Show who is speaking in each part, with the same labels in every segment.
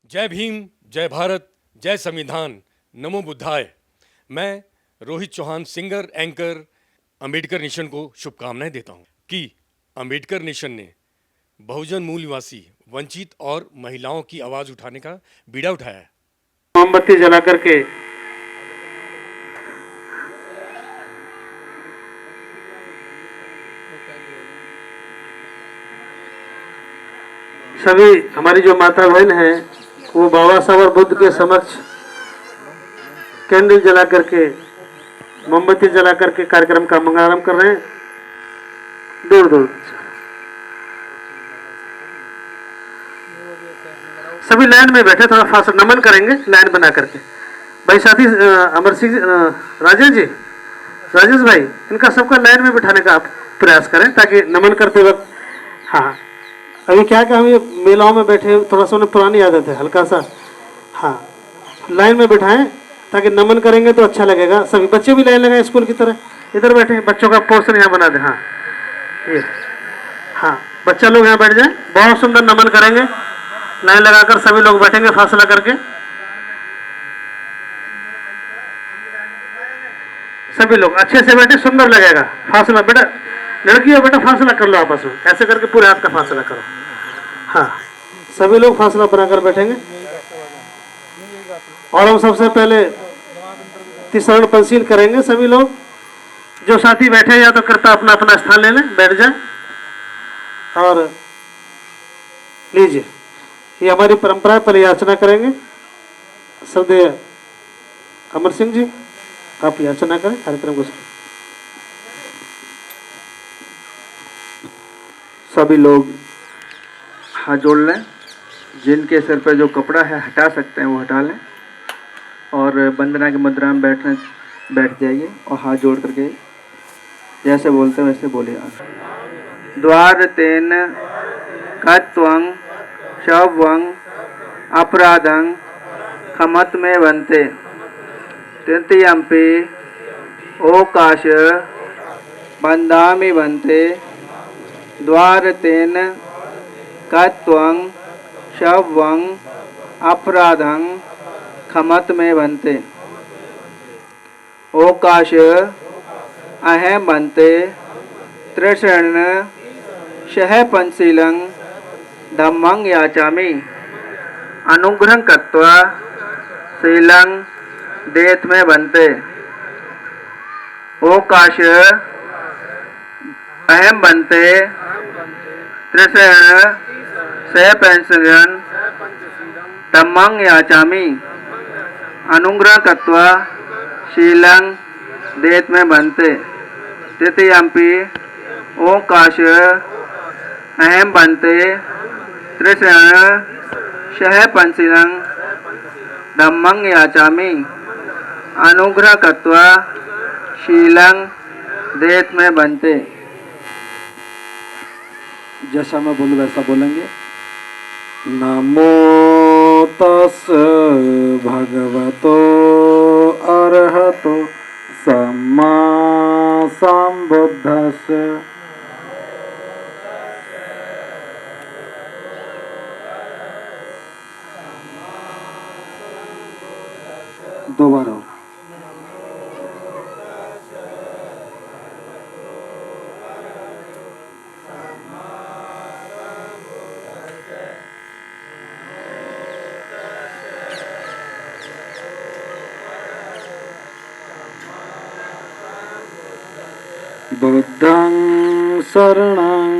Speaker 1: जय भीम, जय भारत, जय संविधान, नमो बुद्धाय। मैं Rohit Chauhan, singer anchor, Ambedkar nation को शुभकामनाएं देता हूं कि अंबेडकर नेशन ने बहुजन मूल निवासी, वंचित और महिलाओं की आवाज उठाने का बीड़ा उठाया है।
Speaker 2: मोमबत्ती जला करके सभी हमारी जो माता बहन है वो बाबा साहब और बुद्ध के समक्ष कैंडल जला करके, मोमबत्ती जला करके कार्यक्रम का मंगलारंभ कर रहे हैं। दूर दूर सभी लाइन में बैठे, थोड़ा फास्ट नमन करेंगे लाइन बना करके। भाई साथी अमर सिंह, राजेश भाई, इनका सबका लाइन में बिठाने का आप प्रयास करें ताकि नमन करते वक्त। हाँ, अभी क्या कि हम ये मेलाओं में बैठे, थोड़ा सा उन्हें पुरानी आदत है हल्का सा। हाँ, लाइन में बिठाएं ताकि नमन करेंगे तो अच्छा लगेगा। सभी बच्चे भी लाइन लगाए स्कूल की तरह, इधर बैठे, बच्चों का पोस्टर यहाँ बना दे। हाँ ये, हाँ बच्चा लोग यहाँ बैठ जाए, बहुत सुंदर नमन करेंगे। लाइन लगाकर सभी लोग बैठेंगे फासला करके। सभी लोग अच्छे से बैठे, सुंदर लगेगा। फासला बेटा, लड़कियों बेटा फासला कर लो आपस में, ऐसे करके पूरे हाथ का फासला करो। हाँ, सभी लोग फासला बनाकर बैठेंगे। और हम सबसे पहले तिसरण पंसील करेंगे। सभी लोग जो साथी बैठे या तो करता अपना अपना स्थान ले लें, बैठ जाए और लीजिए। ये हमारी परंपरा है, पहले याचना करेंगे। श्रद्धेय अमर सिंह जी, आप याचना करें कार्यक्रम को।
Speaker 3: सभी लोग हाथ जोड़ लें, जिनके सिर पर जो कपड़ा है हटा सकते हैं वो हटा लें और वंदना की मुद्रा में बैठ जाइए और हाथ जोड़ करके जैसे बोलते हैं वैसे बोलिए। द्वार तेन कत्वं शवं अपराधं खमत में बनते तृतीयम्पि ओकाश बंदामि बनते द्वार तेन कत्वं शवं अपराधं खमत में बनते ओकाश अहम बनते त्रिशरण शह पंचशीलं धम्मं याचामि अनुग्रह कृत्वा शीलं देत में बनते ओकाश अहम बनते त्रिशरण शह पंचशीलं धम्मं याचामि अनुग्रह कृत्वा शीलं देत में बनते तृतीयम्पि ओकाश अहम बनते त्रिशरण शह पंचशीलं धम्मं याचामि अनुग्रह कृत्वा शीलं देत में बनते।
Speaker 2: जैसा मैं बोलूँ वैसा बोलेंगे। नमो तस् भगवतो अरहतो सम्मा संबुद्धस्य। दोबारा बुद्धं शरणं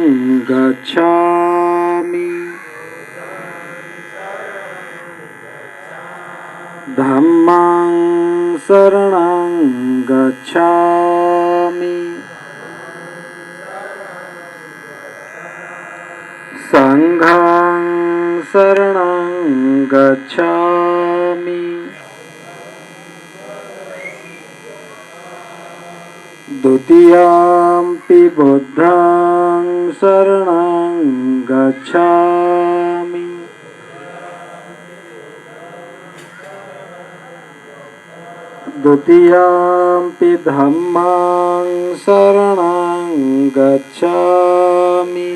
Speaker 2: गच्छामि धम्मं शरणं गच्छामि संघं शरणं गच्छामि द्वितीयम्पि बुद्धं शरणं गच्छामि द्वितीयम्पि धम्मं शरणं गच्छामि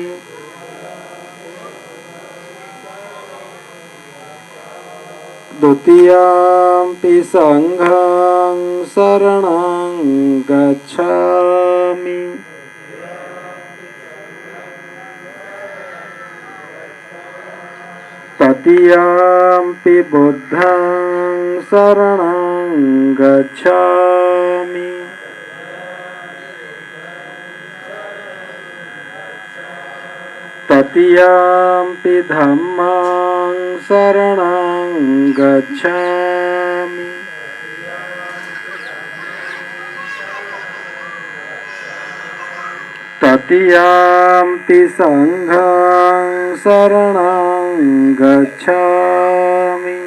Speaker 4: द्वितीयम्पि संघं शरणं गच्छामि तृतीयम्पि बुद्धं शरणं गच्छामि तृतीयम्पि धम्मं शरणं गच्छामि तृतीयम्पि संघं शरणं गच्छामि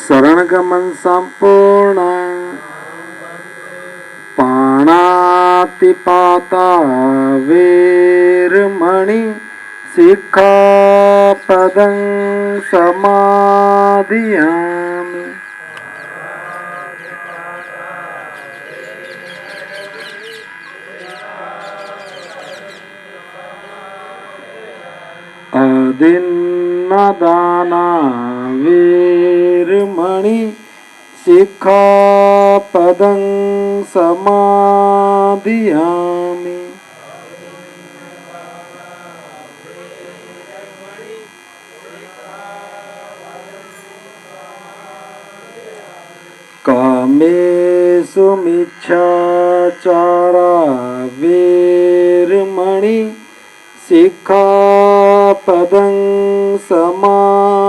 Speaker 4: शरणगमन संपूर्ण पाणातिपाता वेरमणि सिक्खापदं समादियामि अदिन्नदाना वेरमणि सिक्खापदं समादियामि कामेषु मिच्छाचारा वेरमणि सिक्खापदं समादियामि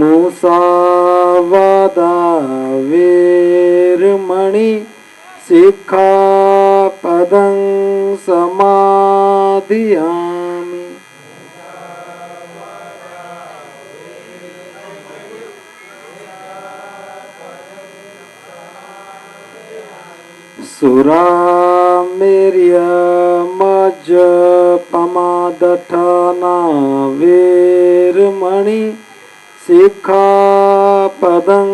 Speaker 4: मुसावादा वेरमणि सिक्खापदं समादियामि सुरामेर्यमज्जपमादठाना वेरमणि सिक्खापदं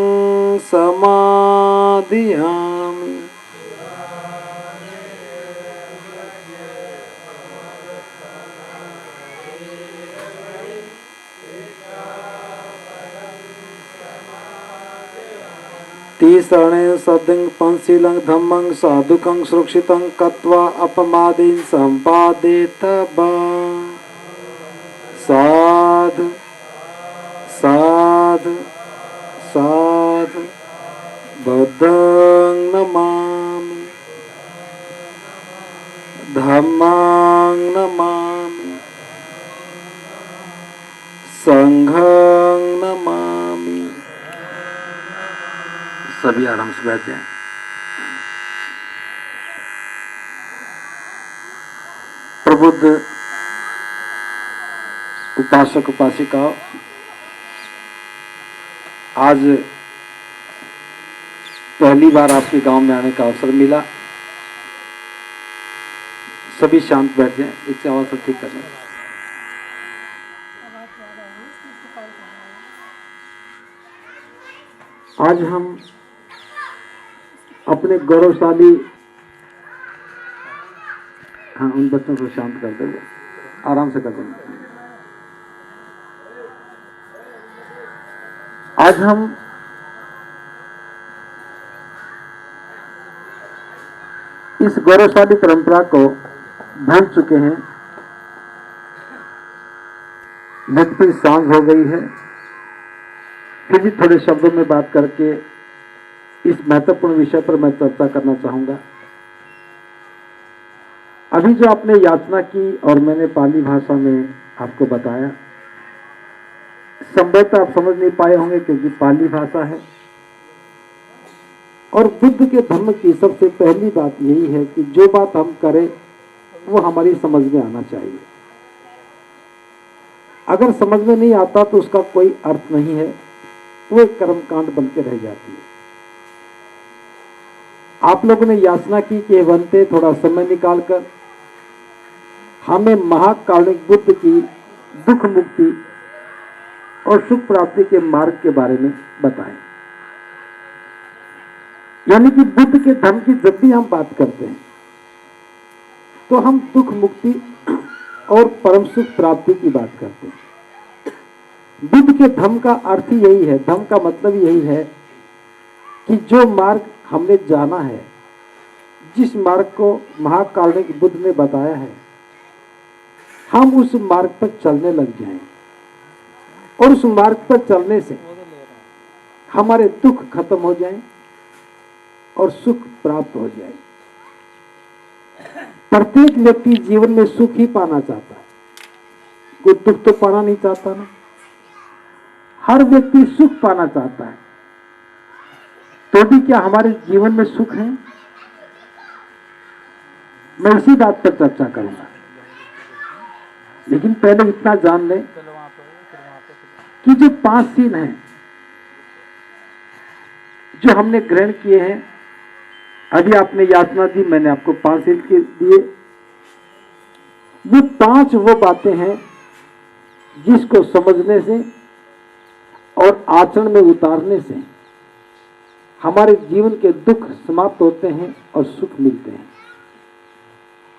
Speaker 4: समादियामि तीसरणे सद्दिं पंचशीलं धम्मं साधुकं सुरक्षितं कत्वा अपमादीन संपादितबा साधु साधु साधु बुद्धं नमामि धम्मं नमामि संघं नमामि। सभी आराम से बैठ जाएं। प्रबुद्ध उपासक उपासिकाओं, आज पहली बार आपके गांव में आने का अवसर मिला। सभी शांत बैठ जाएं, इससे आवाज सब ठीक करना। आज हम अपने गौरवशाली, हाँ उन बच्चों को शांत कर देंगे, आराम से कर देंगे। आज हम इस गौरवशाली परंपरा को भूल चुके हैं। नित्य सांझ हो गई है, फिर भी थोड़े शब्दों में बात करके इस महत्वपूर्ण विषय पर मैं चर्चा करना चाहूंगा। अभी जो आपने याचना की और मैंने पाली भाषा में आपको बताया, संभवतः आप समझ नहीं पाए होंगे क्योंकि पाली भाषा है। और बुद्ध के धर्म की सबसे पहली बात यही है कि जो बात हम करें वो हमारी समझ में आना चाहिए। अगर समझ में नहीं आता तो उसका कोई अर्थ नहीं है, वो एक कर्मकांड बन के रह जाती है। आप लोगों ने याचना की कि बनते थोड़ा समय निकालकर हमें महाकारुणिक बुद्ध की दुख मुक्ति और सुख प्राप्ति के मार्ग के बारे में बताएं। यानी कि बुद्ध के धर्म की जब भी हम बात करते हैं तो हम दुख मुक्ति और परम सुख प्राप्ति की बात करते हैं। बुद्ध के धर्म का अर्थ ही यही है, धर्म का मतलब यही है कि जो मार्ग हमने जाना है, जिस मार्ग को महाकारुणिक बुद्ध ने बताया है, हम उस मार्ग पर चलने लग जाएं और उस मार्ग पर चलने से हमारे दुख खत्म हो जाएं और सुख प्राप्त हो जाए। प्रत्येक व्यक्ति जीवन में सुख ही पाना चाहता है, कोई दुख तो पाना नहीं चाहता ना। हर व्यक्ति सुख पाना चाहता है, तो भी क्या हमारे जीवन में सुख है? मैं इसी बात पर चर्चा करूंगा, लेकिन पहले इतना जान लें कि जो 5 सीन हैं जो हमने ग्रहण किए हैं, अभी आपने यातना दी, मैंने आपको 5 सीन के दिए। ये 5 वो बातें हैं जिसको समझने से और आचरण में उतारने से हमारे जीवन के दुख समाप्त होते हैं और सुख मिलते हैं।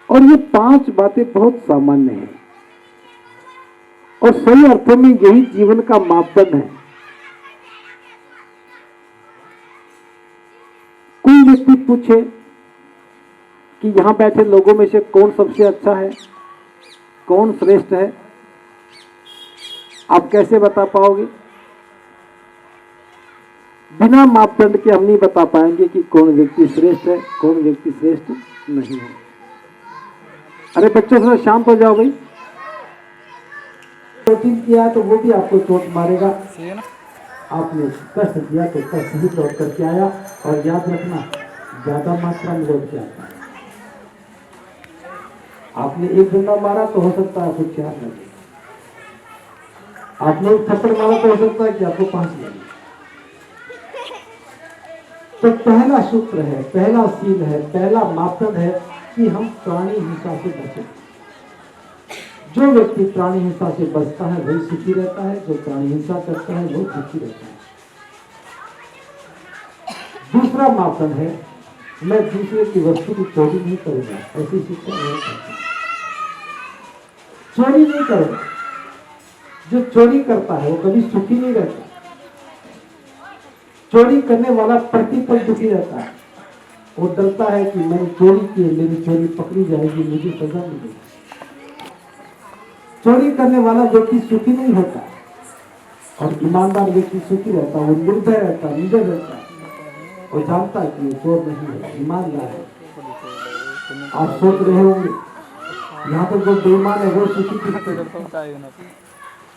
Speaker 4: और ये 5 बातें बहुत सामान्य हैं और सही अर्थों में यही जीवन का मापदंड है। कोई व्यक्ति पूछे कि यहां बैठे लोगों में से कौन सबसे अच्छा है, कौन श्रेष्ठ है, आप कैसे बता पाओगे? बिना मापदंड के हम नहीं बता पाएंगे कि कौन व्यक्ति श्रेष्ठ है, कौन व्यक्ति श्रेष्ठ नहीं है। अरे बच्चों थोड़ा शांत हो जाओ भाई। चोटिंग किया तो वो भी आपको चोट मारेगा। आपने कष्ट दिया तो कष्ट ही लौट करके आया, और याद रखना ज्यादा मात्रा में लौट के आता है। आपने एक डंडा मारा तो हो सकता है आपको 4 लगे, आपने एक थप्पड़ मारा तो हो सकता है कि आपको 5 लगे। तो पहला सूत्र है, पहला सील है, पहला मापदंड है कि हम प्राणी हिंसा से बचें। जो व्यक्ति प्राणी हिंसा से बचता है वही सुखी रहता है, जो प्राणी हिंसा करता है वो दुखी रहता है। दूसरा मापदंड है, मैं दूसरे की वस्तु की चोरी नहीं करूंगा, ऐसी शिक्षा नहीं करता। चोरी नहीं करूंगा। जो चोरी करता है वो कभी सुखी नहीं रहता। चोरी करने वाला प्रतिपल दुखी रहता है। वो डरता है कि मैंने चोरी की, मेरी चोरी पकड़ी जाएगी, मुझे सजा मिलेगी। चोरी करने वाला व्यक्ति सुखी नहीं होता, और ईमानदार व्यक्ति सुखी रहता है। वो निर्भय रहता है, निडर रहता है, और जानता है कि वो चोर नहीं है, ईमानदार है। आप सोच रहे होंगे यहाँ तो जो बेईमान है वो सुखी किससे?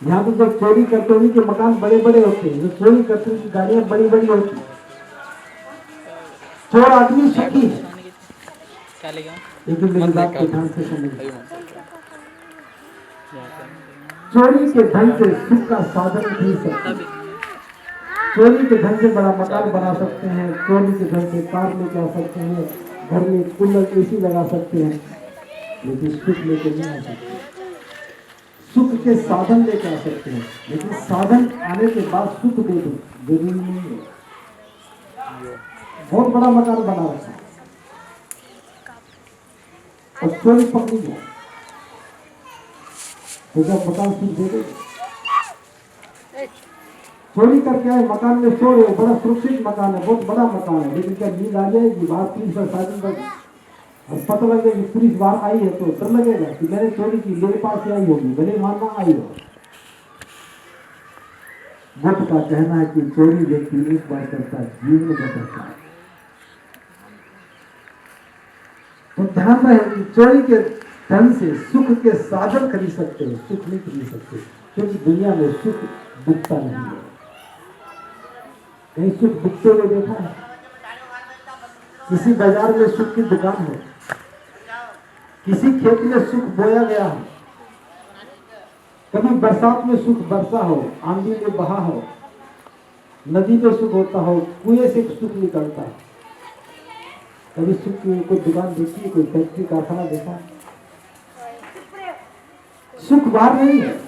Speaker 4: यहाँ तो जो चोरी करते हैं उनके मकान बड़े बड़े होते हैं, जो चोरी करते हैं उनकी गाड़ियां बड़ी बड़ी होती हैं। चोर आदमी सुखी है, लेकिन मेरी बात को ध्यान से समझिए। चोरी के धन से सुख का साधन नहीं सकते। चोरी के धन से बड़ा मकान बना सकते हैं, चोरी के धन से कार लेके आ सकते हैं, घर में कूलर एसी लगा सकते हैं, लेकिन सुख लेके नहीं आ सकते। सुख के साधन लेके आ सकते हैं, लेकिन साधन आने के बाद सुख दे दो जरूरी नहीं है। बहुत बड़ा मकान बना रखा है और चोरी पकड़ी जाए तो जब मकान सुख दे दे। चोरी करके आए, मकान में सो रहे, बड़ा सुरक्षित मकान है, बहुत बड़ा मकान है, लेकिन क्या नींद आ जाएगी? बाहर 3 से 7 बजे और पता लगे कि पुलिस बाहर आई है तो डर लगेगा कि मैंने चोरी की, मेरे पास से आई होगी, भले मानना आई हो। बुद्ध का कहना है कि चोरी व्यक्ति एक बार करता है, जीवन में करता है। तो ध्यान रहे कि चोरी के धन से सुख के साधन खरीद सकते हैं, सुख नहीं खरीद सकते, क्योंकि दुनिया में सुख बिकता नहीं है। कहीं सुख बिकते हुए देखा है? किसी बाजार में सुख की दुकान है, किसी खेत में सुख बोया गया है, कभी बरसात में सुख बरसा हो, आंधी में बहा हो, नदी में सुख होता हो, कुएं से सुख निकलता है। कभी सुख की कोई दुकान देखी, कोई फैक्ट्री कारखाना देखा? सुख बाहर नहीं है,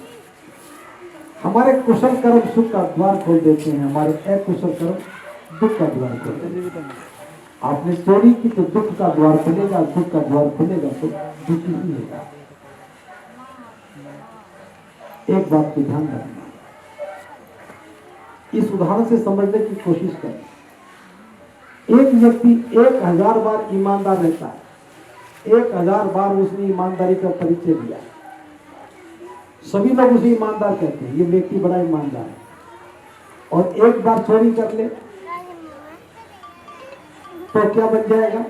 Speaker 4: हमारे कुशल कर्म सुख का द्वार खोल देते हैं, हमारे अकुशल कर्म दुख का द्वार खोल देते हैं। आपने चोरी की तो दुख का द्वार खुलेगा, दुख का द्वार खुलेगा तो दुखी ही होगा। एक बात को ध्यान रखना, इस उदाहरण से समझने की कोशिश करें। एक व्यक्ति 1000 बार ईमानदार रहता है, 1000 बार उसने ईमानदारी का परिचय दिया, सभी लोग उसे ईमानदार कहते हैं, ये व्यक्ति बड़ा ईमानदार है। और एक बार चोरी कर ले तो क्या बन जाएगा?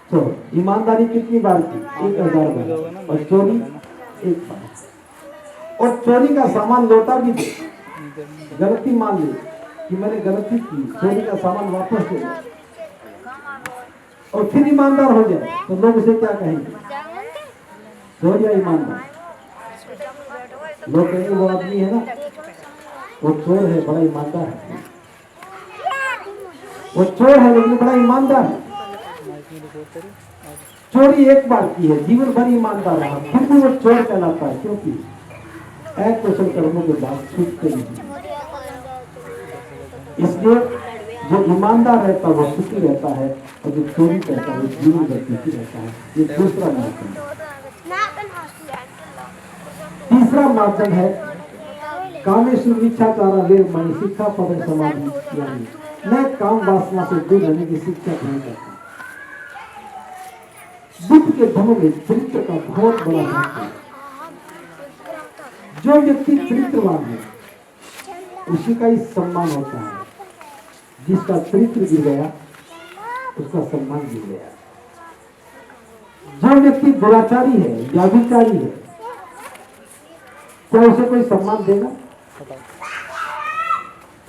Speaker 4: तो ईमानदारी कितनी बार की? 1000 बार। और चोरी एक बार। और चोरी का सामान लौटा भी दे, गलती मान ली कि मैंने गलती की, चोरी का सामान वापस दे और फिर ईमानदार हो जाए तो लोग उसे क्या कहेंगे? चोर या ईमानदार? लोग कहेंगे वो आदमी है ना, वो चोर है, बड़ा ईमानदार है। वो चोर है लेकिन बड़ा ईमानदार है। चोरी एक बार की है, जीवन भर ईमानदार रहा, फिर भी वो चोर कहलाता है, क्योंकि अकुशल कर्मों के बाद छूटते नहीं। इसलिए जो ईमानदार रहता है वो सुखी रहता है, और जो चोरी करता है वो जीवन भर दुखी रहता है। ये दूसरा माध्यम है। तीसरा माध्यम है कामेषु मिथ्याचारा वे मणि शिक्षा पद समाधि, यानी मैं काम वासना से दूर रहने की शिक्षा ग्रहण करता हूँ। बुद्ध के धर्म में चरित्र का बहुत बड़ा महत्व है। जो व्यक्ति चरित्रवान है उसी का ही सम्मान होता है, जिसका चरित्र गिर गया उसका सम्मान गिर गया। जो व्यक्ति दुराचारी है, व्याभिचारी है, क्या उसे कोई सम्मान देगा?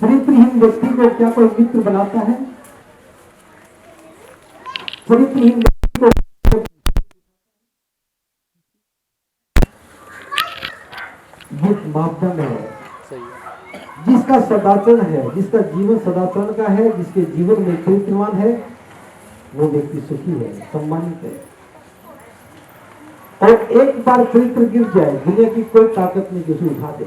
Speaker 4: चरित्रहीन व्यक्ति को क्या कोई मित्र बनाता है? चरित्रहीन व्यक्ति को मापदंड है, जिसका सदाचरण है, जिसका जीवन सदाचरण का है, जिसके जीवन में चरित्रवान है, वो व्यक्ति सुखी है, सम्मानित है। और एक बार चरित्र गिर जाए, दुनिया की कोई ताकत नहीं किसी उठा दे।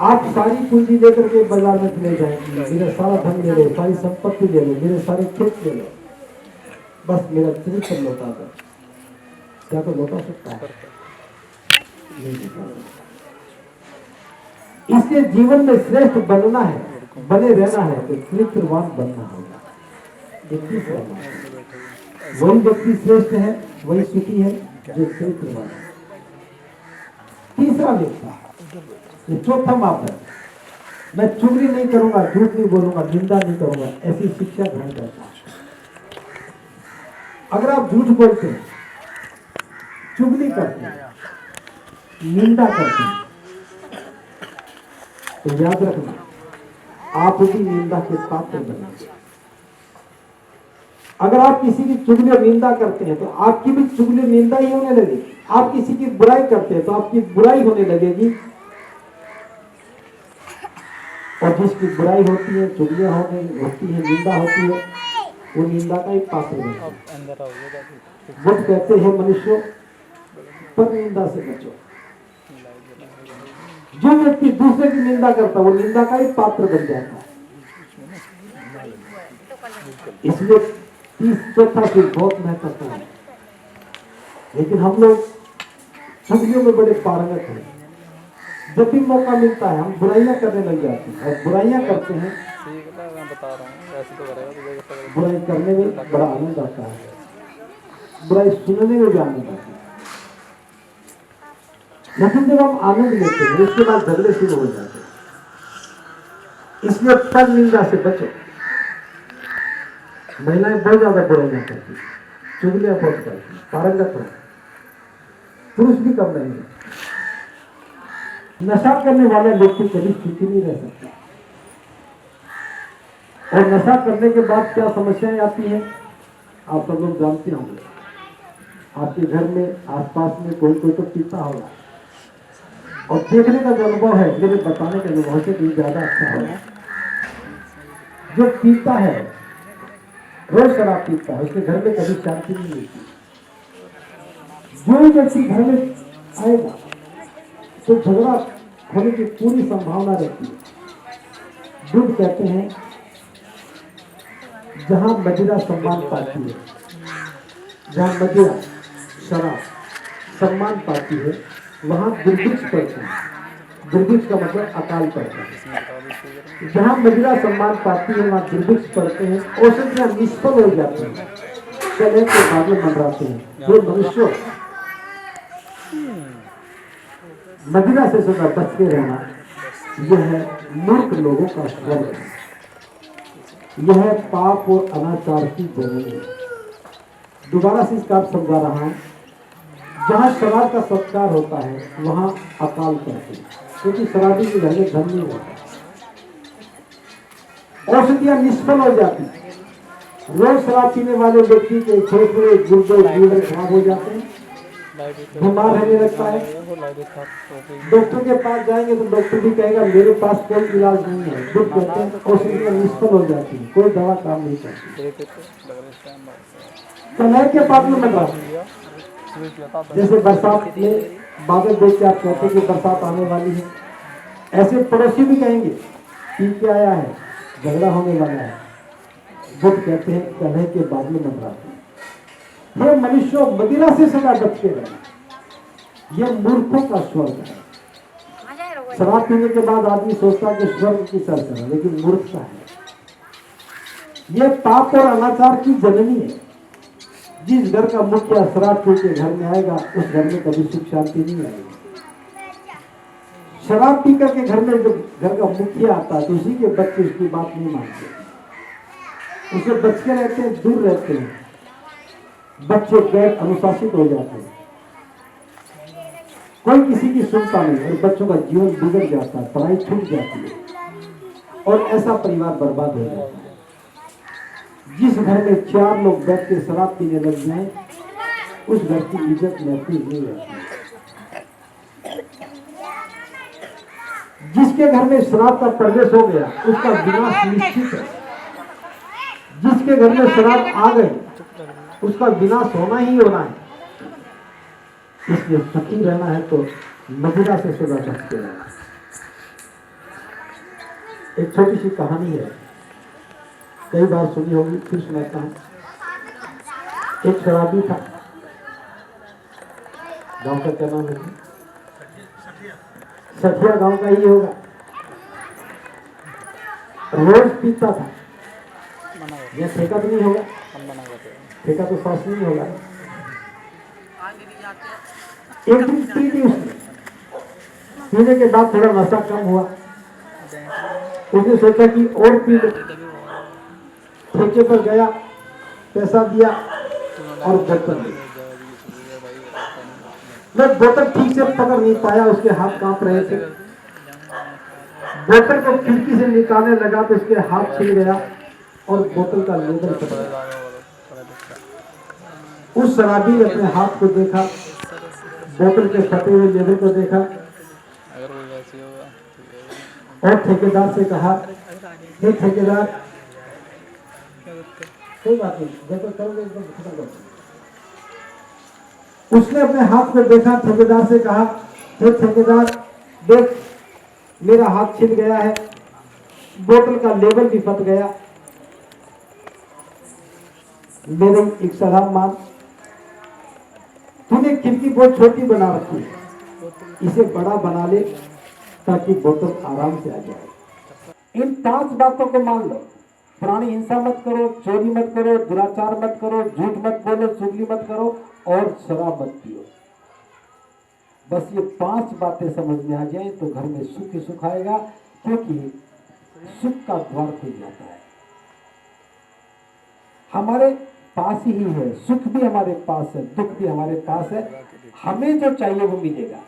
Speaker 4: आप सारी पूंजी लेकर के बाजार में चले जाएंगे, मेरा सारा धन ले लो, सारी संपत्ति ले लो, मेरे सारे खेत ले लो, बस मेरा चरित्र लौटा दो। क्या तो लौटा सकता है? नहीं लौटा। इसलिए जीवन में श्रेष्ठ बनना है, बने रहना है तो चरित्रवान बनना होगा। वही व्यक्ति श्रेष्ठ है, वही सुखी है जो चरित्रवान है। तीसरा व्यक्ति, चौथा मापदंड, मैं चुगली नहीं करूंगा, झूठ नहीं बोलूंगा, निंदा नहीं करूंगा, ऐसी शिक्षा ग्रहण करता है। अगर आप झूठ बोलते हैं, चुगली करते हैं, निंदा करते हैं, तो याद रखना आप भी निंदा के पात्र बनेंगे। अगर आप किसी की चुगली और निंदा करते हैं तो आपकी भी चुगली निंदा ही होने लगेगी। आप किसी की बुराई करते हैं तो आपकी बुराई होने लगेगी, और जिसकी बुराई होती है, चुगलियां होती है, निंदा होती है, वो निंदा का एक पात्र बनता है। वो कहते हैं मनुष्यों पर निंदा से बचो। जो व्यक्ति दूसरे की निंदा करता है वो निंदा का ही पात्र बन जाता है। इसलिए चौथा चीज बहुत महत्वपूर्ण है। लेकिन हम लोग चुगलियों में बड़े पारंगत हैं। जब भी मौका मिलता है हम बुराइयां करने लग जाते हैं, और बुराइयां करते हैं, बुराई करने में बड़ा आनंद आता है, बुराई सुनने में भी आनंद आता है। लेकिन जब हम आनंद लेते हैं उसके बाद झगड़े शुरू हो जाते हैं। इसलिए पर निंदा से बचो। महिलाएं बहुत ज्यादा बुराइयां करती, चुगलियां बहुत करती, पारंगत हो। पुरुष भी कम नहीं है। नशा करने वाले व्यक्ति कभी सुखी नहीं रह सकते। और नशा करने के बाद क्या समस्याएं आती हैं आप सब लोग जानते होंगे। आपके घर में आसपास में कोई कोई तो पीता होगा, और देखने का जो अनुभव है मेरे बताने के अनुभव से कहीं ज्यादा अच्छा होगा। जो पीता है, रोज शराब पीता है, उसके घर में कभी शांति नहीं मिलती। जो व्यक्ति घर में आएगा तो झगड़ा होने की पूरी संभावना रहती है। बुद्ध कहते हैं जहां मदिरा सम्मान पाती है, जहां मदिरा शराब सम्मान पाती है, वहां दुर्भिक्ष पड़ता है। दुर्भिक्ष का मतलब अकाल पड़ता है। जहां मदिरा सम्मान पाती है वहां दुर्भिक्ष पड़ते हैं, औषधियां निष्फल हो जाती हैं, कलह के बादल मंडराते हैं। जो मनुष्य मदिरा से सदा बच के रहना, यह है मूर्ख लोगों का स्वर्ग है। यह है पाप और अनाचार की जमीन है। दोबारा से इसका अर्थ समझा रहा हूं। जहां शराब का सत्कार होता है वहां अकाल पड़ती है, क्योंकि शराबी के घर में धन नहीं होता। औषधियां निष्फल हो जाती हैं। रोज शराब पीने वाले व्यक्ति के फेफड़े, गुर्दे, लीवर खराब हो जाते हैं, बीमार रहने लगता है। डॉक्टर के पास जाएंगे तो डॉक्टर भी कहेगा मेरे पास कोई इलाज नहीं है। दुख कहते हैं औषधियां निष्फल हो जाती है, कोई दवा काम नहीं करती। कलह के बाद में लगा, जैसे बरसात में बादल देख के आप कहते हैं कि बरसात आने वाली है, ऐसे पड़ोसी भी कहेंगे पी के आया है, झगड़ा होने वाला है। बुद्ध कहते हैं कलह के बादल मंडराते हैं। ये मनुष्य मदिरा से सदा बचते रहे, यह मूर्खों का स्वर्ग है। शराब पीने के बाद आदमी सोचता है कि स्वर्ग की सर है, लेकिन मूर्खता है। यह पाप और अनाचार की जननी है। जिस घर का मुखिया शराब पी के घर में आएगा उस घर में कभी सुख शांति नहीं आएगी। शराब पी करके घर में जो घर का मुखिया आता है तो उसी के बच्चे उसकी बात नहीं मानते, उसे बच के रहते हैं, दूर रहते हैं। बच्चे गैर अनुशासित हो जाते हैं, कोई किसी की सुनता नहीं और बच्चों का जीवन बिगड़ जाता है, पढ़ाई छूट जाती है और ऐसा परिवार बर्बाद हो जाता है। जिस घर में 4 लोग बैठ के शराब पीने लग जाएं, उस घर की इज्जत महफूज नहीं रहती। जिसके घर में शराब का प्रवेश हो गया उसका विनाश निश्चित है। जिसके घर में शराब आ गई उसका विनाश होना ही होना है। इसलिए सुखी रहना है तो मदिरा से सदा बचते रहना। एक छोटी सी कहानी है, कई बार सुनी होगी, फिर सुनाता हूं। एक शराबी था, गांव का क्या नाम है? सठिया गांव का ही होगा। रोज पीता था। यह ठेका तो नहीं होगा, ठेका तो सास नहीं होगा। एक दिन पी ली उसने, पीने के बाद थोड़ा नशा कम हुआ, उसने सोचा कि और पी लो। ठेके पर गया, पैसा दिया और बोतल ली। मैं बोतल ठीक से पकड़ नहीं पाया, उसके हाथ कांप रहे थे। बोतल को खिड़की से निकालने लगा तो उसके हाथ छिल गया और बोतल का लेबल फट गया। उस शराबी ने अपने हाथ को देखा, बोतल के फटे हुए लेबल को देखा और ठेकेदार से कहा, हे ठेकेदार, कोई बात नहीं, जब तक करोगे एकदम खत्म कर। उसने अपने हाथ को देखा, ठेकेदार से कहा, हे ठेकेदार देख, मेरा हाथ छिल गया है, बोतल का लेबल भी फट गया, मेरी एक सलाह मान। तूने खिड़की बहुत छोटी बना रखी है, इसे बड़ा बना ले ताकि बोतल आराम से आ जाए। इन 5 बातों को मान लो। प्राणी हिंसा मत करो, चोरी मत करो, दुराचार मत करो, झूठ मत बोलो, चुगली मत करो और शराब मत पियो। बस ये 5 बातें समझ में आ जाए तो घर में सुख ही सुख आएगा, क्योंकि सुख का द्वार खुल जाता है। हमारे पास ही है, सुख भी हमारे पास है, दुख भी हमारे पास है। हमें जो चाहिए वो मिलेगा।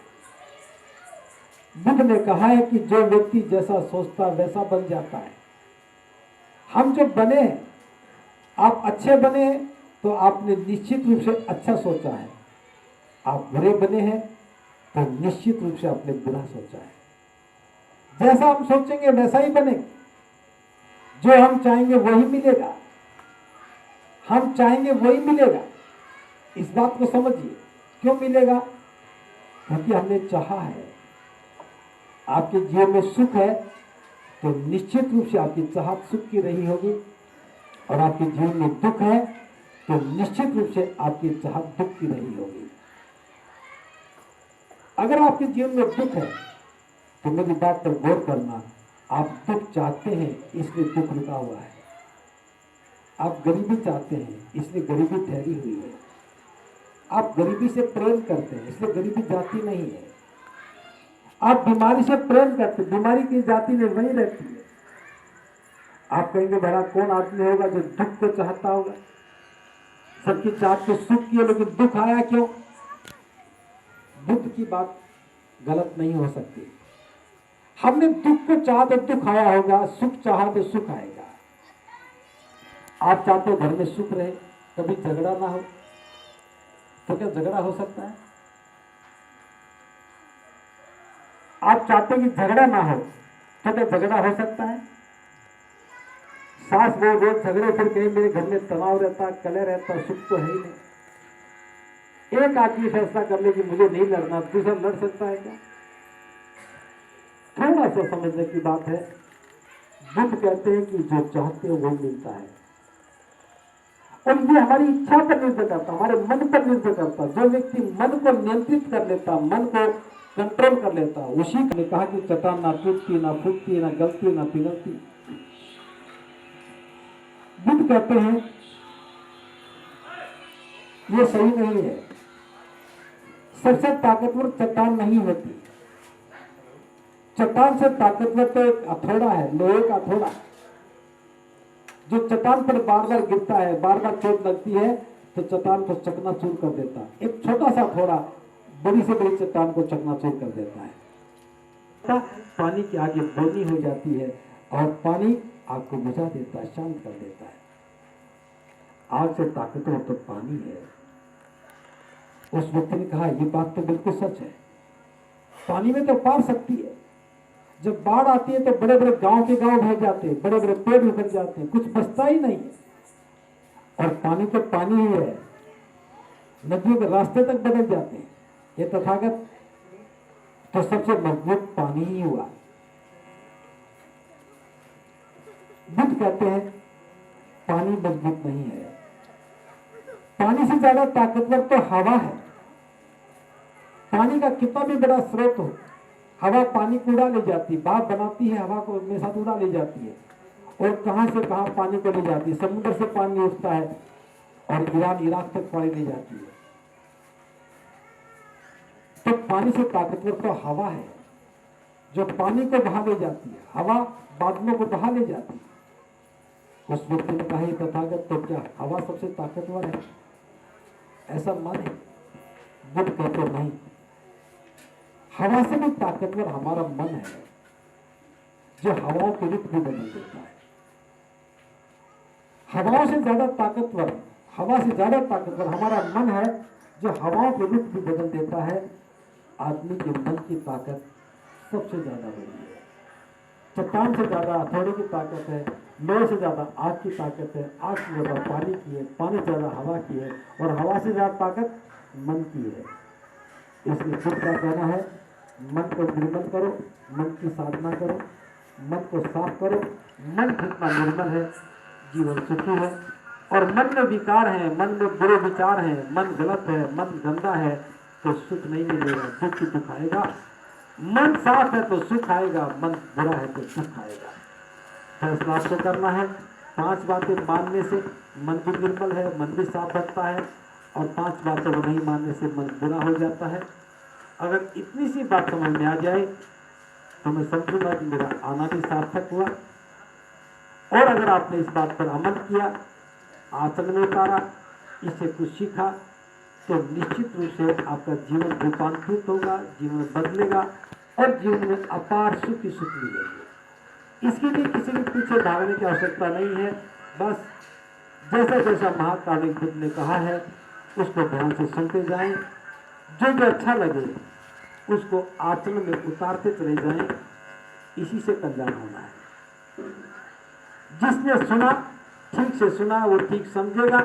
Speaker 4: बुद्ध ने कहा है कि जो व्यक्ति जैसा सोचता वैसा बन जाता है। हम जो बने, आप अच्छे बने तो आपने निश्चित रूप से अच्छा सोचा है, आप बुरे बने हैं तो निश्चित रूप से आपने बुरा सोचा है। जैसा हम सोचेंगे वैसा ही बनेंगे, जो हम चाहेंगे वही मिलेगा, हम चाहेंगे वही मिलेगा। इस बात को समझिए। क्यों मिलेगा? क्योंकि हमने चाहा है, आपके जीवन में सुख है तो निश्चित रूप से आपकी चाहत सुख की रही होगी, और आपके जीवन में दुख है तो निश्चित रूप से आपकी चाहत दुख की रही होगी। अगर आपके जीवन में दुख है तो मेरी बात पर गौर करना, आप दुख चाहते हैं इसलिए दुख रुका हुआ है। आप गरीबी चाहते हैं इसलिए गरीबी ठहरी हुई है। आप गरीबी से प्रेम करते हैं इसलिए गरीबी जाती नहीं है। आप बीमारी से प्रेम करते हैं, बीमारी की जाति में वही रहती है। आप कहेंगे भला कौन आदमी होगा जो दुख को चाहता होगा? सबकी चाहत तो सुख की है, लेकिन दुख आया क्यों? बुद्ध की बात गलत नहीं हो सकती। हमने दुख को चाहा तो दुख आया होगा, सुख चाहा तो सुख आएगा। आप चाहते हो घर में सुख रहे, कभी झगड़ा ना हो, तो क्या झगड़ा हो सकता है? आप चाहते कि झगड़ा ना हो, तो क्या झगड़ा हो सकता है? सास बहू रोज झगड़े, फिर कहीं मेरे घर में तनाव रहता, कलह रहता, सुख तो है ही नहीं। एक आदमी फैसला कर ले कि मुझे नहीं लड़ना, दूसरा लड़ सकता है क्या? थोड़ा सा समझने की बात है। बुद्ध कहते हैं कि जो चाहते हो वो मिलता है, और ये हमारी इच्छा पर निर्भर करता, हमारे मन पर निर्भर करता। जो व्यक्ति मन को नियंत्रित कर लेता, मन को कंट्रोल कर लेता, उसी ने कहा कि चट्टान ना टूटती, ना फूटती, ना गलती, ना पिघलती। बुद्ध कहते हैं ये सही नहीं है। सबसे ताकतवर चट्टान नहीं होती। चट्टान से ताकतवर तो एक हथौड़ा है, लोहे का हथौड़ा, जो चट्टान पर बार बार गिरता है, बार बार चोट लगती है तो चट्टान को चकनाचूर कर देता है। एक छोटा सा हथौड़ा बड़ी से बड़ी चट्टान को चकनाचूर कर देता है। पानी के आगे बोनी हो जाती है और पानी आग को बुझा देता है, शांत कर देता है। आग से ताकतवर तो पानी है। उस व्यक्ति ने कहा ये बात तो बिल्कुल सच है, पानी में तो पार शक्ति है। जब बाढ़ आती है तो बड़े बड़े गांव के गांव बह जाते हैं, बड़े बड़े पेड़ उखड़ जाते हैं, कुछ बचता ही नहीं है। और पानी तो पानी ही है, नदियों के रास्ते तक बदल जाते हैं। ये तथागत तो सबसे मजबूत पानी ही हुआ। बुद्ध कहते हैं पानी मजबूत नहीं है, पानी से ज्यादा ताकतवर तो हवा है। पानी का कितना भी बड़ा स्रोत हो, हवा पानी को उड़ा ले जाती, भाप बनाती है, हवा को अपने साथ उड़ा ले जाती है। और कहां से कहां पानी को ले जाती है, समुद्र से पानी उठता है और ईरान इराक तक पानी ले जाती है। तो पानी से ताकतवर तो हवा है, जो पानी को बहा ले जाती है। हवा बादलों को बहा ले जाती है। उस व्यक्ति ने कहा तथागत तो क्या हवा सबसे ताकतवर है? ऐसा माने? बुद्ध कहते नहीं, हवा से भी ताकतवर हमारा मन है, जो हवाओं के रुख भी बदल देता है। हवाओं से ज्यादा ताकतवर, हवा से ज्यादा ताकतवर हमारा मन है, जो हवाओं के रुख भी बदल देता है। आदमी के मन की ताकत सबसे ज्यादा बड़ी है। चट्टान से ज्यादा हथौड़े की ताकत है, लोहे से ज्यादा आग की ताकत है, आग से ज्यादा पानी की है, पानी से ज्यादा हवा की है, और हवा से ज्यादा ताकत मन की है। इसलिए खुद का कहना है, मन को निर्मल करो, मन की साधना करो, मन को साफ करो। मन जितना निर्मल है जीवन सुखी है। और मन में विकार है, मन में बुरे विचार हैं, मन गलत है, मन गंदा है, तो सुख नहीं मिलेगा, दुख ही दुख आएगा। मन साफ है तो सुख आएगा, मन बुरा है तो सुख आएगा। फैसला आपको करना है। 5 बातें मानने से मन भी निर्मल है, मन भी साफ रहता है, और 5 बातों को नहीं मानने से मन बुरा हो जाता है। अगर इतनी सी बात समझ में आ जाए तो मैं समझूंगा कि मेरा आना भी सार्थक हुआ। और अगर आपने इस बात पर अमल किया, आचरण में उतारा, इससे कुछ सीखा, तो निश्चित रूप से आपका जीवन रूपांतरित होगा, जीवन बदलेगा, और जीवन में अपार सुख ही सुख मिलेगी। इसके लिए किसी के पीछे भागने की आवश्यकता नहीं है। बस जैसा जैसा महाकाल बुद्ध ने कहा है उसको ध्यान से सुनते जाएं, जो जो अच्छा लगे उसको आचरण में उतारते चले जाएं। इसी से कल्याण होना है। जिसने सुना, ठीक से सुना, वो ठीक समझेगा,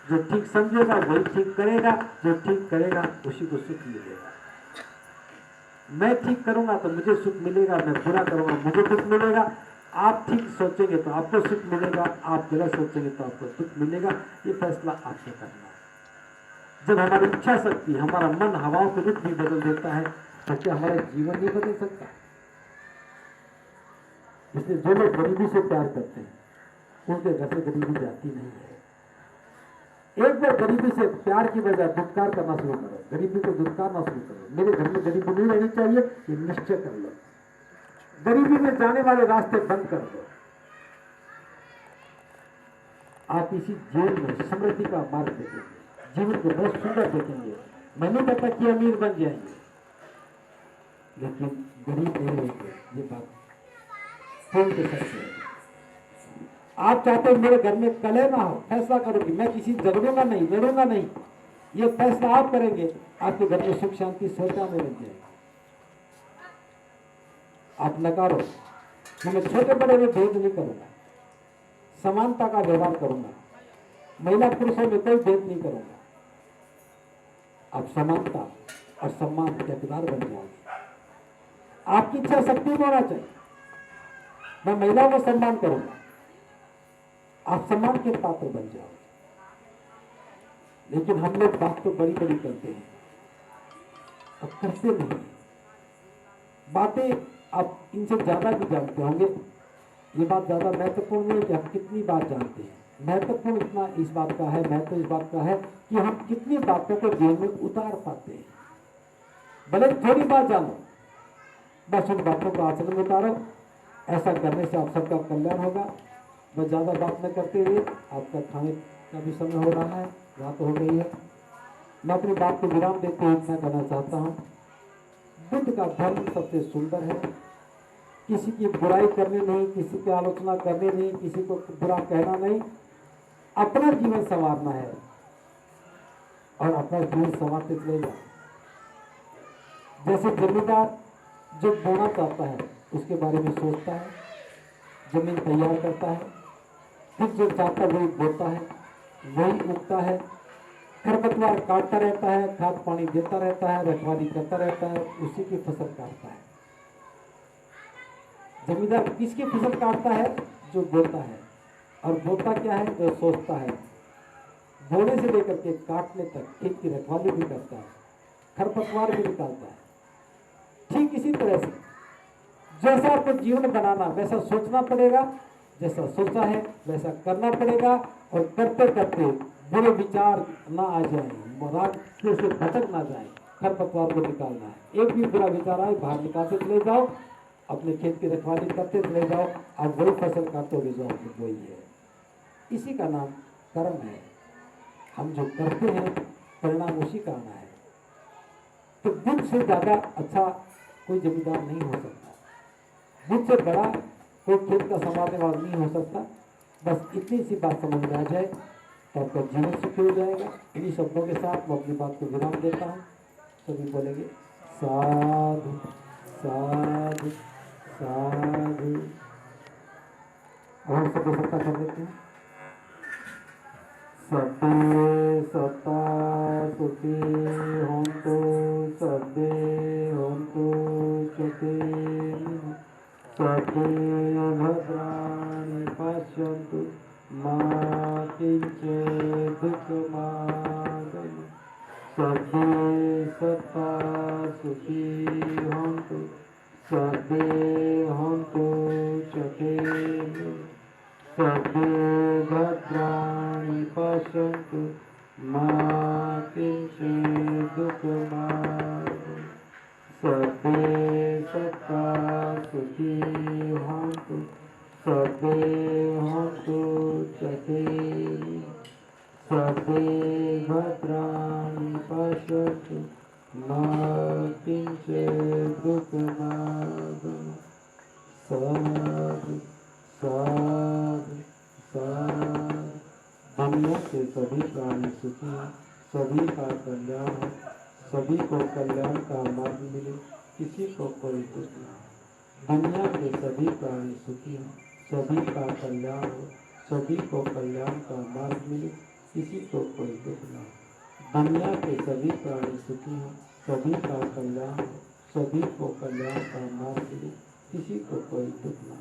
Speaker 4: जो ठीक समझेगा वही ठीक करेगा, जो ठीक करेगा उसी को सुख मिलेगा। मैं ठीक करूंगा तो मुझे सुख मिलेगा, मैं बुरा करूंगा मुझे दुख मिलेगा। आप ठीक सोचेंगे तो आपको सुख मिलेगा, आप गलत सोचेंगे तो आपको दुख मिलेगा। ये फैसला आपको करना है। जब हमारी इच्छा शक्ति, हमारा मन हवाओं के रुख भी बदल देता है तो क्या हमारा जीवन नहीं बदल सकता? इसलिए जो लोग गरीबी से प्यार करते हैं उनके घर से गरीबी जाती नहीं है। एक बार गरीबी से प्यार की बजाय दुत्कार करना शुरू करो, गरीबी को दुत्कारना शुरू करो। मेरे घर में गरीबी नहीं रहनी चाहिए, ये निश्चय कर लो। गरीबी में जाने वाले रास्ते बंद कर दो। आप इसी जेल में समृद्धि का मार्ग देखेंगे, जीवन को बहुत सुंदर देखेंगे। मैं नहीं कहता कि अमीर बन जाएंगे, लेकिन गरीब नहीं रहेंगे, ये बात पूर्ण के सच है। आप चाहते हो मेरे घर में कलह ना हो, फैसला करो कि मैं किसी झगड़ूंगा नहीं, लड़ूंगा नहीं, ये फैसला आप करेंगे, आपके घर में सुख शांति सोचा में बन जाएगी। आप नकारो कि मैं छोटे बड़े में भेद नहीं करूंगा, समानता का व्यवहार करूंगा, महिला पुरुषों में कोई भेद नहीं करूंगा। आप समानता और सम्मान के हकदार बन जाओगे। आपकी इच्छा शक्ति होना चाहिए, मैं महिलाओं को सम्मान करूंगा, आप सम्मान के पात्र बन जाओगे। लेकिन हम लोग बात तो बड़ी बड़ी करते हैं और करते नहीं। बातें आप इनसे ज्यादा भी जानते होंगे। ये बात ज्यादा महत्वपूर्ण नहीं है कि हम कितनी बात जानते हैं, महत्वपूर्ण इतना इस बात का है, महत्व इस बात का है कि हम कितनी बातों को जीवन में उतार पाते हैं। भले थोड़ी बात जानो, बस उन बातों को आचरण में उतारो। ऐसा करने से आप सबका कल्याण होगा। बस ज़्यादा बात न करते हुए आपका खाने का भी समय हो रहा है, रात हो गई है। मैं अपनी बात को विराम देते हुए इतना कहना चाहता हूँ, बुद्ध का धर्म सबसे सुंदर है। किसी की बुराई करनी नहीं, किसी की आलोचना करनी नहीं, किसी को बुरा कहना नहीं, अपना जीवन संवारना है और अपना जीवन संवारते चले जाओ। जैसे जमींदार जो बोना चाहता है उसके बारे में सोचता है, जमीन तैयार करता है, फिर जो चाहता है वही बोता है, वही उगता है, खरपतवार काटता रहता है, खाद पानी देता रहता है, रखवाली करता रहता है, उसी की फसल काटता है। जमींदार किसकी फसल काटता है? जो बोता है। और बोता क्या है? जो सोचता है। बोने से लेकर के काटने तक खेत की रखवाली भी करता है, खरपतवार भी निकालता है। ठीक इसी तरह से जैसा आपको जीवन बनाना वैसा सोचना पड़ेगा, जैसा सोचा है वैसा करना पड़ेगा। और करते करते बुरे विचार ना आ जाए, रास्ते से भटक ना जाए, खरपतवार को निकालना है। एक भी बुरा विचार आए बाहर निकालते चले जाओ, अपने खेत की रखवाली करते चले जाओ, आप वही फसल काटोगे जो आपको बोई है। इसी का नाम कर्म है। हम जो करते हैं परिणाम उसी का आना है। तो बुद्ध से ज़्यादा अच्छा कोई जमींदार नहीं हो सकता, बुद्ध से बड़ा कोई खेत का संभालने वाला नहीं हो सकता। बस इतनी सी बात समझ में आ जाए तो आपका जीवन सुखी हो जाएगा। इन्हीं शब्दों के साथ मैं अपनी बात को विराम देता हूँ। सभी बोलेंगे साधु साधु साधु। और हम सबको सत्ता कर देते हैं। सत्य सत्ता सुखी होंतु सद्य होंतु सुखी सद्य भद्राणि पश्यन्तु मा किंचित् दुःखमागम सद्य सत्ता सुखी होंतु सद्य होंतु सुखी सद्य भद्राणि पश्यन्तु मा किंचित् दुःखमागम सद्य सत्ता सुखी होंतु सद्य होंतु सुखी सद्य भद्राणि पश्यन्तु मा किंचित् दुःखमागम। साधु साधु साधु। दुनिया के सभी प्राणी सुखी हैं, सभी का कल्याण हो, सभी को कल्याण का मार्ग मिले, किसी को कोई दुख न हो। दुनिया के सभी प्राणी सुखी हैं, सभी का कल्याण हो, सभी को कल्याण का मार्ग मिले, किसी को कोई दुख न हो। दुनिया के सभी प्राणी सुखी हैं, सभी का कल्याण हो, सभी को कल्याण का मार्ग मिले, किसी को कोई दुख ना।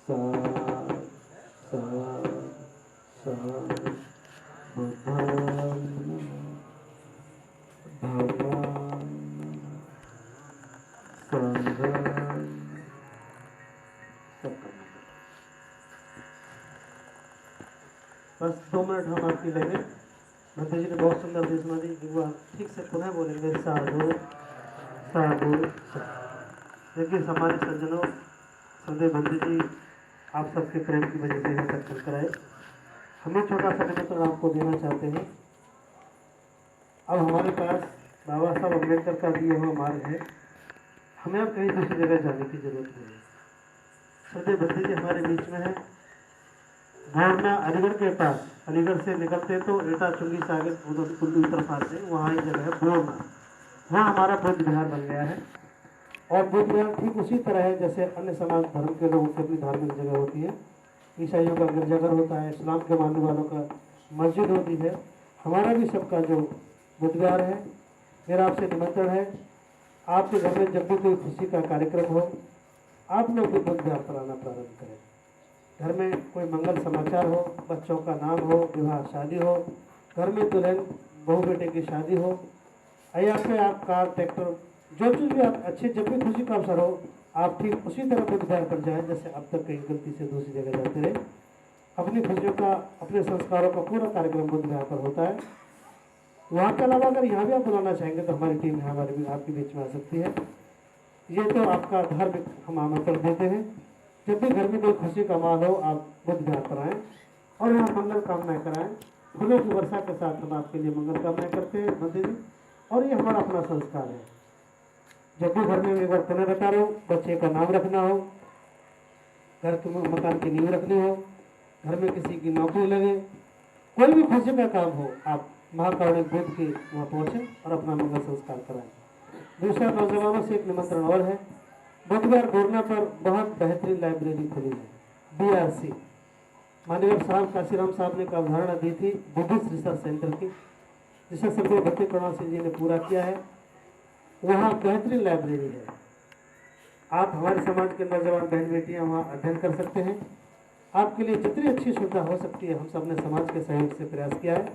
Speaker 4: सा सा सा बुद्धाय नमः, भगवान नमः, संघाय नमः। सबका नमः। बस 2 मिनट हम आपकी लेंगे। मंत्री जी ने बहुत सुंदर देशना दी, एक बार ठीक से पुनः बोलेंगे साधु साधु। देखिए हमारे सज्जनों, संजय बंदी जी आप सबके प्रेम की वजह से यहाँ तक चल कर आए। हमें छोटा सा निमंत्रण आपको देना चाहते हैं। अब हमारे पास बाबा साहब अम्बेडकर का दिया हुआ मार्ग है, हमें अब कहीं दूसरी जगह जाने की जरूरत नहीं है। संजय बंदी जी हमारे बीच में है। घोरना अलीगढ़ के पास, अलीगढ़ से निकलते तो एटा चुंगी से आगे उधर कुल्लू की तरफ आते, वहाँ एक जगह है घोरना, वहाँ हमारा बुद्ध विहार बन गया है। और बुद्ध विहार ठीक उसी तरह है जैसे अन्य समाज धर्म के लोगों की अपनी धार्मिक जगह होती है। ईसाइयों का गिरजाघर होता है, इस्लाम के मानने वालों का मस्जिद होती है, हमारा भी सबका जो बुद्ध विहार है। मेरा आपसे निमंत्रण है, आपके घर में जब भी कोई खुशी का कार्यक्रम हो, आप लोग भी बुद्ध विहार पर आना प्रारंभ करें। घर में कोई मंगल समाचार हो, बच्चों का नाम हो, विवाह शादी हो, घर में दुल्हन बहू बेटे की शादी हो, या फिर आप कार ट्रैक्टर जो चीज़ भी आप अच्छे, जब भी खुशी का अवसर हो, आप ठीक उसी तरह बुद्ध विहार पर जाएं जैसे अब तक कहीं गलती से दूसरी जगह जाते रहे। अपनी खुशियों का, अपने संस्कारों का पूरा कार्यक्रम बुद्ध विहार पर होता है। वहाँ के अलावा अगर यहाँ भी आप बुलाना चाहेंगे तो हमारी टीम यहाँ हमारे भी आपके बीच में आ सकती है। ये तो आपका धार्मिक हम आमंत्रण देते हैं। जब भी घर में कोई खुशी का माहौल हो, आप बुद्ध विहार पर आएँ और यहाँ मंगल कामनाएं कराएं। फूलों की वर्षा के साथ हम आपके लिए मंगल कामनाएं करते हैं मंदिर जी, और ये हमारा अपना संस्कार है। जब भी घर में एक बार पुनः बता रहा हूँ, बच्चे का नाम रखना हो, घर के मकान की नींव रखनी हो, घर में किसी की नौकरी लगे, कोई भी खुशी का काम हो, आप महाकारुणिक बुद्ध के वहाँ पहुँचें और अपना मंगल संस्कार कराएं। दूसरा नौजवानों से एक निमंत्रण और है, बुधवार घोरना पर बहुत बेहतरीन लाइब्रेरी खुली है, BRC। माननीय साहब काशीराम साहब ने एक अवधारणा दी थी बुद्धिस्ट रिसर्च सेंटर की, जिसे सर्वे भक्ति करुणा सिंह जी ने पूरा किया है। वहाँ बेहतरीन लाइब्रेरी है, आप हमारे समाज के नौजवान बहन बेटियाँ वहाँ अध्ययन कर सकते हैं। आपके लिए जितनी अच्छी सुविधा हो सकती है, हम सब ने समाज के सहयोग से प्रयास किया है।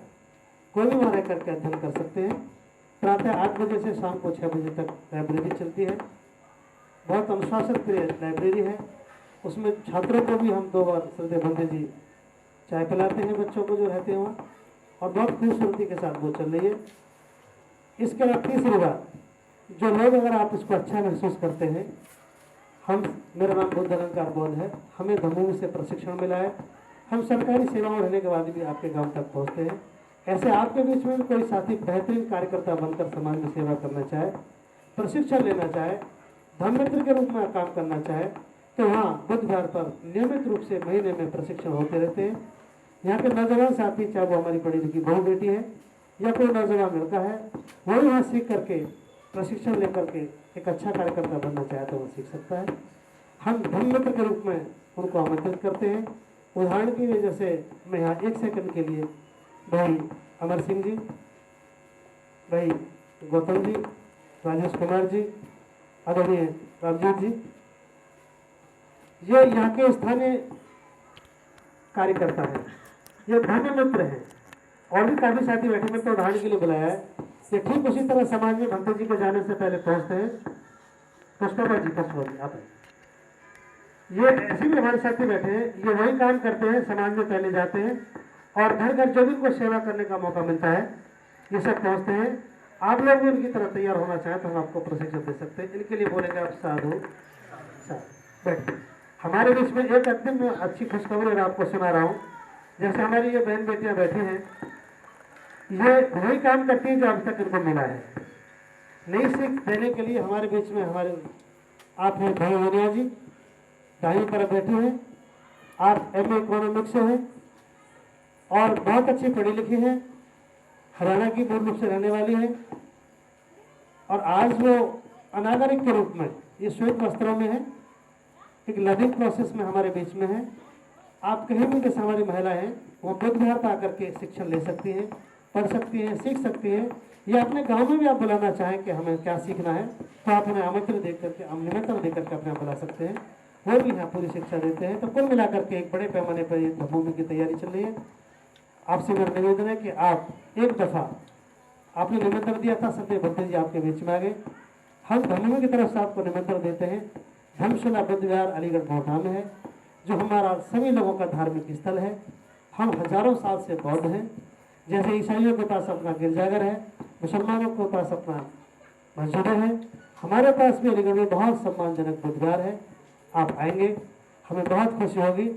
Speaker 4: कोई भी वहाँ रह करके अध्ययन कर सकते हैं। प्रातः 8 बजे से शाम को 6 बजे तक लाइब्रेरी चलती है। बहुत अनुशासित प्रिय लाइब्रेरी है। उसमें छात्रों को भी हम 2 बार श्रद्धेय बंदे जी चाय पिलाते हैं, बच्चों को जो रहते हैं वहाँ, और बहुत खूबसूरती के साथ वो चल रही है। इसके बाद तीसरी बात, जो लोग अगर आप इसको अच्छा महसूस करते हैं, मेरा नाम बुद्ध अलंकार बौद्ध है, हमें धम्मों से प्रशिक्षण मिला है। हम सरकारी सेवाओं रहने के बाद भी आपके गांव तक पहुंचते हैं। ऐसे आपके बीच में कोई साथी बेहतरीन कार्यकर्ता बनकर समाज में सेवा करना चाहे, प्रशिक्षण लेना चाहे, धर्ममित्र के रूप में काम करना चाहे, तो वहाँ बुद्ध विहार पर नियमित रूप से महीने में प्रशिक्षण होते रहते हैं। यहाँ के नौजवान साथी, चाहे वो हमारी पढ़ी लिखी बहू बेटी है या कोई नौजवान लड़का है, वो यहाँ सीख करके प्रशिक्षण लेकर के एक अच्छा कार्यकर्ता बनना चाहे तो वो सीख सकता है। हम धर्ममित्र के रूप में उनको आमंत्रित करते हैं। उदाहरण के लिए जैसे मैं यहाँ 1 सेकंड के लिए भाई अमर सिंह जी, भाई गौतम जी, राजेश कुमार जी, आदरणीय रामजीत जी, ये यहाँ के स्थानीय कार्यकर्ता हैं, ये धर्ममित्र हैं। और भी काफी साथी बैठे, मैं तो उदाहरण के लिए बुलाया है। ये ठीक उसी तरह समाज में भक्त जी के जाने से पहले पहुंचते हैं। कस्तूरबा जी, आप ये ऐसे भी हमारे साथी बैठे हैं, ये वही काम करते हैं, समाज में पहले जाते हैं और घर घर जो भी कुछ सेवा करने का मौका मिलता है, ये सब पहुंचते हैं। आप लोग भी उनकी तरह तैयार होना चाहें तो हम आपको प्रशिक्षण दे सकते हैं। इनके लिए बोलेंगे आप साधु बैठिए। हमारे बीच में एक अत्यंत अच्छी खुशखबरी आपको सुना रहा हूँ। जैसे हमारी ये बहन बेटियाँ बैठी हैं, ये वही काम करती हैं जो अब तक इनको मिला है। नई सीख देने के लिए हमारे बीच में हमारे आप हैं भाई वनिया जी, दाई पर बैठे हैं। आप MA इकोनॉमिक्स से हैं और बहुत अच्छी पढ़ी लिखी हैं, हरियाणा की मूल रूप से रहने वाली है, और आज वो अनागरिक के रूप में ये श्वेत वस्त्रों में है, एक लर्निंग प्रोसेस में हमारे बीच में है। आप कहीं भी जैसे हमारी महिला हैं, वो बुद्ध विहार पर आकर के शिक्षण ले सकती हैं, पढ़ सकती हैं, सीख सकती हैं।
Speaker 2: या अपने गांव में भी आप बुलाना चाहें कि हमें क्या सीखना है, तो आप हमें आमंत्रण दे करके, निमंत्रण दे करके अपने बुला सकते हैं। वो भी यहाँ पूरी शिक्षा देते हैं। तो कुल मिलाकर के एक बड़े पैमाने पर ये धम्मों की तैयारी चल रही है। आपसे मेरा निवेदन है कि आप एक दफ़ा आपने निमंत्रण दिया था, सत्य भट्टी जी आपके बीच में आ गए। हम धम्मों की तरफ से आपको निमंत्रण देते हैं। धर्मशाला बुद्ध विहार अलीगढ़ भोपाल में है, जो हमारा सभी लोगों का धार्मिक स्थल है। हम हजारों साल से बौद्ध हैं। जैसे ईसाइयों के पास अपना गिरजाघर है, मुसलमानों के पास अपना मस्जिद है, हमारे पास भी अलीगढ़ में बहुत सम्मानजनक बुद्ध विहार है। आप आएंगे, हमें बहुत खुशी होगी।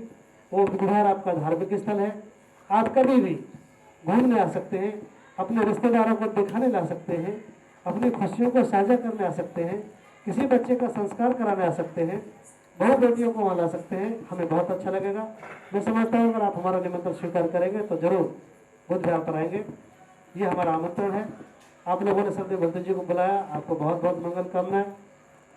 Speaker 2: वो बुद्ध विहार आपका धार्मिक स्थल है। आप कभी भी घूमने आ सकते हैं, अपने रिश्तेदारों को दिखाने ला सकते हैं, अपनी खुशियों को साझा करने आ सकते हैं, किसी बच्चे का संस्कार कराने आ सकते हैं, बहुत बेटियों को वहाँ ला सकते हैं। हमें बहुत अच्छा लगेगा। मैं समझता हूँ अगर आप हमारा निमंत्रण स्वीकार करेंगे तो जरूर बुद्ध विहार पर आएंगे। ये हमारा आमंत्रण है। आप लोगों ने श्रद्धेय भट्टी जी को बुलाया, आपको बहुत बहुत मंगल कामनाएं।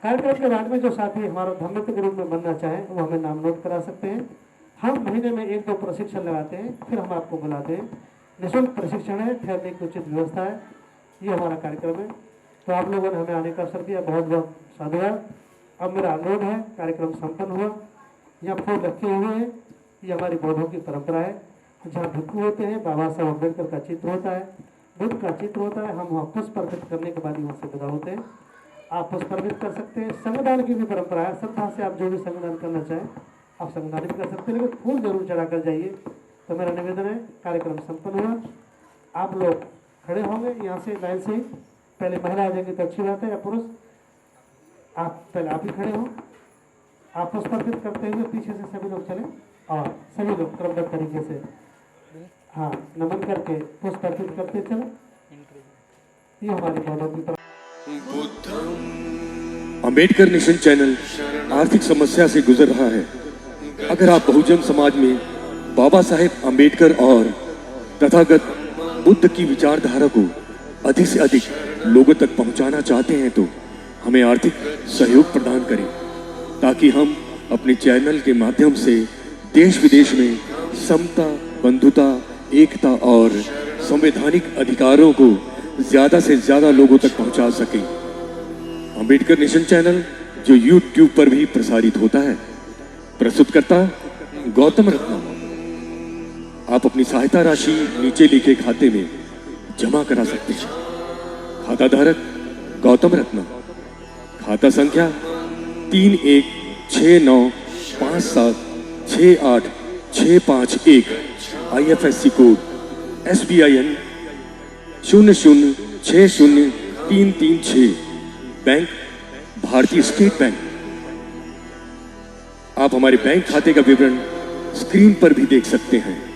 Speaker 2: कार्यक्रम के बाद में जो साथी हमारा धम्मित के रूप में बनना चाहें वो हमें नाम नोट करा सकते हैं। हम महीने में 1-2 प्रशिक्षण लगाते हैं, फिर हम आपको बुलाते हैं। निःशुल्क प्रशिक्षण है, ठहरने की उचित व्यवस्था है। ये हमारा कार्यक्रम है। तो आप लोगों ने हमें आने का अवसर दिया, बहुत बहुत साधुवाद। अब मेरा अनुरोध है, कार्यक्रम संपन्न हुआ। यहाँ फूल रखे हुए हैं, ये हमारी बौद्धों की परंपरा है। जहाँ भिक्षु होते हैं, बाबा साहब अम्बेडकर का चित्र होता है, बुद्ध का चित्र होता है। हम वहाँ पुष्प अर्पित करने के बाद वहाँ से विदा होते हैं। आप पुष्प अर्पित कर सकते हैं। संगदान की भी परंपरा है। श्रद्धा से आप जो भी संगदान करना चाहें आप संगदान भी कर सकते हैं, लेकिन फूल जरूर चढ़ा कर जाइए। तो मेरा निवेदन है, कार्यक्रम संपन्न हुआ। आप लोग खड़े होंगे यहाँ से लाइन से ही। पहले महिला आ जाएंगी तो अच्छी बात है, या पुरुष। आप पहले आप ही खड़े हो। आप पुष्प अर्पित करते हुए पीछे से सभी लोग चले और सभी लोग क्रमबद्ध तरीके से हाँ नमन करके पुष्प अर्पित करते चले। ये हमारी बौद्धों की परंपरा।
Speaker 1: अंबेडकर नेशन चैनल आर्थिक समस्या से गुजर रहा है। अगर आप बहुजन समाज में बाबा साहेब अंबेडकर और तथागत बुद्ध की विचारधारा को अधिक से अधिक लोगों तक पहुंचाना चाहते हैं तो हमें आर्थिक सहयोग प्रदान करें, ताकि हम अपने चैनल के माध्यम से देश विदेश में समता, बंधुता, एकता और संवैधानिक अधिकारों को ज्यादा से ज्यादा लोगों तक पहुंचा सकें। अंबेडकर नेशन चैनल जो YouTube पर भी प्रसारित होता है, प्रस्तुतकर्ता गौतम रत्नम। आप अपनी सहायता राशि नीचे लिखे खाते में जमा करा सकते हैं। खाता धारक गौतम रत्नम। खाता संख्या 316957685651। IFSC code SBIN 0060336। बैंक भारतीय स्टेट बैंक। आप हमारे बैंक खाते का विवरण स्क्रीन पर भी देख सकते हैं।